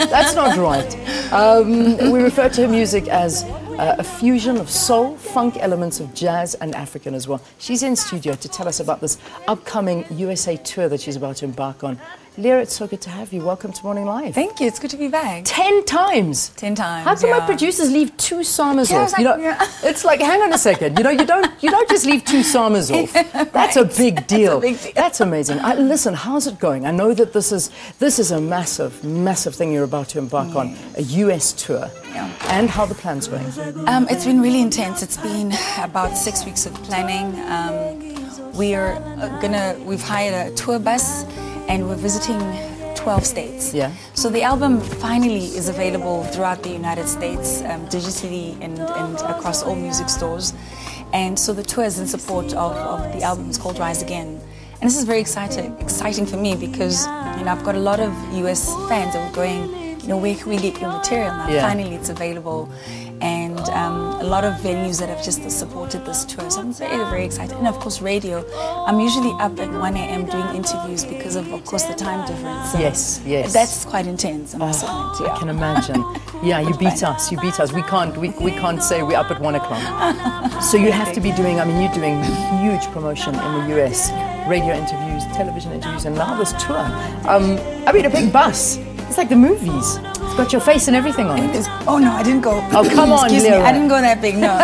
That's not right. We refer to her music as a fusion of soul, funk, elements of jazz and African as well. She's in studio to tell us about this upcoming USA tour that she's about to embark on. Lira, it's so good to have you. Welcome to Morning Live. Thank you. It's good to be back. 10 times. 10 times. How come my producers leave 2 summers off? Like, It's like, hang on a second. You don't just leave 2 summers off. That's a big deal. That's a big deal. That's amazing. Listen, how's it going? I know that this is a massive, massive thing you're about to embark on, a US tour. Yeah. And how the plan's going? It's been really intense. It's been about 6 weeks of planning. We've hired a tour bus and we're visiting 12 states. Yeah. So the album finally is available throughout the United States, digitally and across all music stores. And so the tour is in support of the album. It's called Rise Again. And this is very exciting for me because, I've got a lot of US fans that were going, where can we get your material now? Yeah. Finally, it's available. And a lot of venues that have just supported this tour. So I'm very, very excited. And of course, radio. I'm usually up at 1 a.m. doing interviews because of course, the time difference. So yes. That's quite intense, I must admit. Yeah. I can imagine. Yeah, you beat us. We can't say we're up at 1 o'clock. So you have to be doing, you're doing huge promotion in the US. Radio interviews, television interviews, and now this tour. A big bus. It's like the movies. It's got your face and everything on it. Oh no, I didn't go. Oh come on, excuse Lira. me, I didn't go that big. No.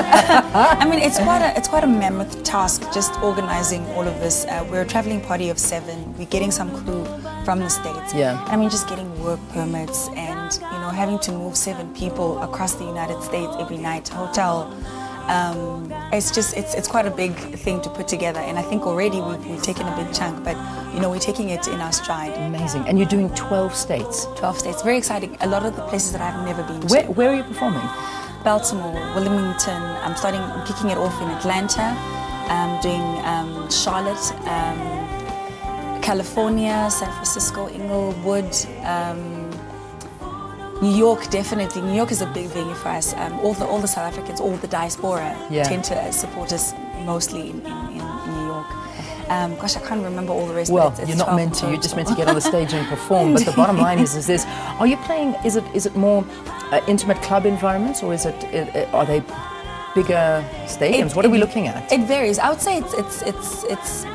It's quite a mammoth task just organizing all of this. We're a traveling party of 7. We're getting some crew from the States. Yeah. Just getting work permits and having to move 7 people across the United States every night, hotel. It's quite a big thing to put together, and I think already we've taken a big chunk, but we're taking it in our stride. Amazing. And you're doing 12 states. 12 states, very exciting. A lot of the places that I've never been to. Where are you performing? Baltimore, Wilmington. I'm kicking it off in Atlanta. I'm doing Charlotte, California, San Francisco, Inglewood. New York, definitely. New York is a big venue for us. All the South Africans, all the diaspora tend to support us mostly in New York. Gosh, I can't remember all the rest. Well, but it's you're not meant to. You're just meant to get on the stage and perform. But the bottom line is this: are you playing? Is it more intimate club environments, or are they bigger stadiums? What are we looking at? It varies. I would say it's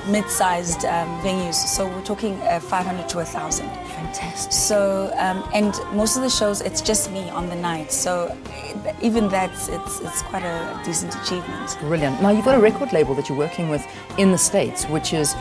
mid-sized venues. So we're talking 500 to 1,000. Fantastic. So and most of the shows, it's just me on the night. So even that's it's quite a decent achievement. Brilliant. Now you've got a record label that you're working with in the States, which is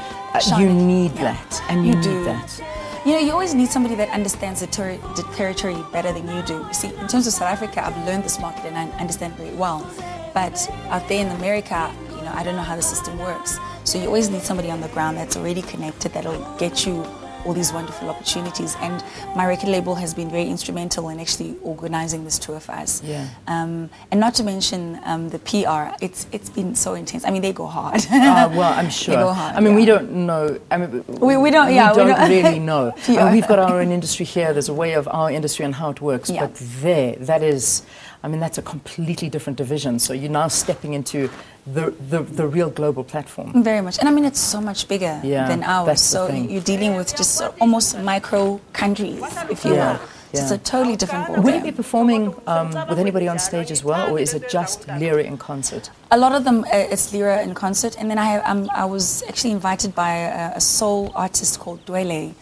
you need that, and you need that. You always need somebody that understands the territory better than you do. You see, in terms of South Africa, I've learned this market and I understand very well. But out there in America, I don't know how the system works. So you always need somebody on the ground that's already connected, that'll get you all these wonderful opportunities. And my record label has been very instrumental in actually organizing this tour for us. Yeah. And not to mention the PR. It's been so intense. They go hard. Well, I'm sure. They go hard, we don't know. We don't really know. We've got our own industry here. There's a way of our industry and how it works. Yeah. But that is, that's a completely different division. So you're now stepping into the real global platform. Very much. And it's so much bigger than ours. So you're dealing with just almost micro countries, if you will. So it's a totally different ballgame. Will you be performing with anybody on stage as well, or is it just Lira in concert? A lot of them, it's Lira in concert. And then I was actually invited by a soul artist called Dwele,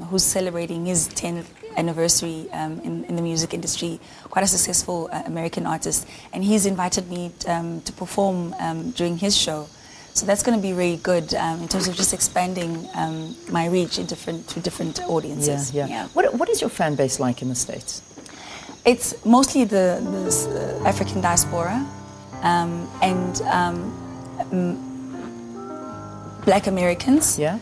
who's celebrating his 10th anniversary in the music industry, quite a successful American artist, and he's invited me to perform during his show. So that's going to be really good in terms of just expanding my reach to different audiences. Yeah. What is your fan base like in the States? It's mostly the African diaspora and Black Americans. Yeah.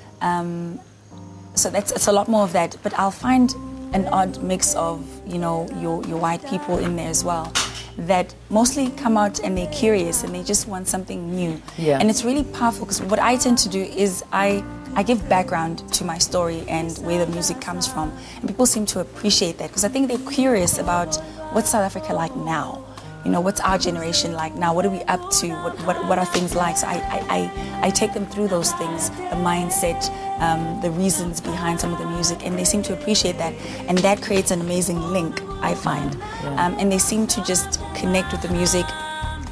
So it's a lot more of that, but I'll find an odd mix of your white people in there as well, that mostly come out and they're curious and they just want something new. Yeah. And it's really powerful because what I tend to do is I give background to my story and where the music comes from, and people seem to appreciate that because I think they're curious about what's South Africa like now. you know, what's our generation like now? What are we up to? What are things like? So I take them through those things, the mindset, the reasons behind some of the music, and they seem to appreciate that, and that creates an amazing link, I find. And they seem to just connect with the music,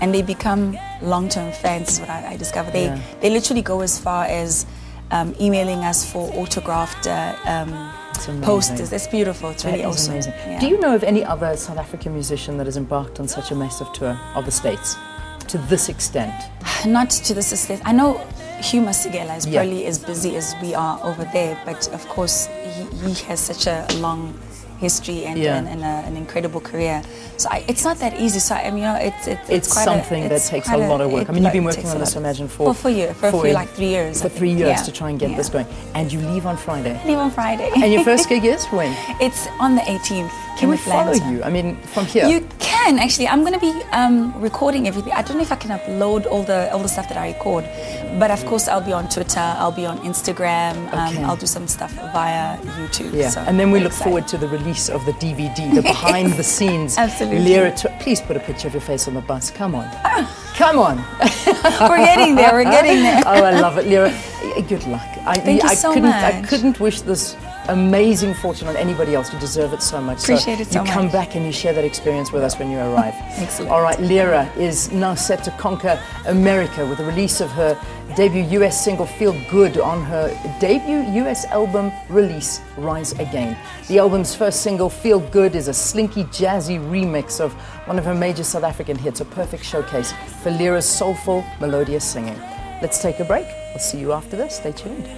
and they become long-term fans, is what I discovered. They literally go as far as emailing us for autographed posters. That's beautiful. It's really awesome. Amazing. Yeah. Do you know of any other South African musician that has embarked on such a massive tour of the States to this extent? Not to this extent. I know Hugh Masekela is probably as busy as we are over there, but of course he has such a long history and an incredible career. So it's not that easy. So I mean, you know, it's quite something that takes a lot of work. I mean, you've been working on this, I imagine, for like 3 years. For 3 years to try and get this going. And you leave on Friday. Leave on Friday. And your first gig is when? It's on the 18th. Can we follow you? I mean, from here? You can actually. I'm going to be recording everything. I don't know if I can upload all the stuff that I record, but of course I'll be on Twitter. I'll be on Instagram. I'll do some stuff via YouTube. Yeah. So and then we look forward to the release of the DVD, the behind the scenes. Absolutely. Lira, please put a picture of your face on the bus. Come on. Come on. We're getting there. We're getting there. Oh, I love it, Lira. Good luck. Thank you so much. I couldn't wish this amazing fortune on anybody else. You deserve it so much. Appreciate it so much. You come back and you share that experience with us when you arrive. Excellent. All right, Lira is now set to conquer America with the release of her debut US single Feel Good on her debut US album release, Rise Again. The album's first single, Feel Good, is a slinky, jazzy remix of one of her major South African hits, a perfect showcase for Lira's soulful, melodious singing. Let's take a break. We'll see you after this. Stay tuned.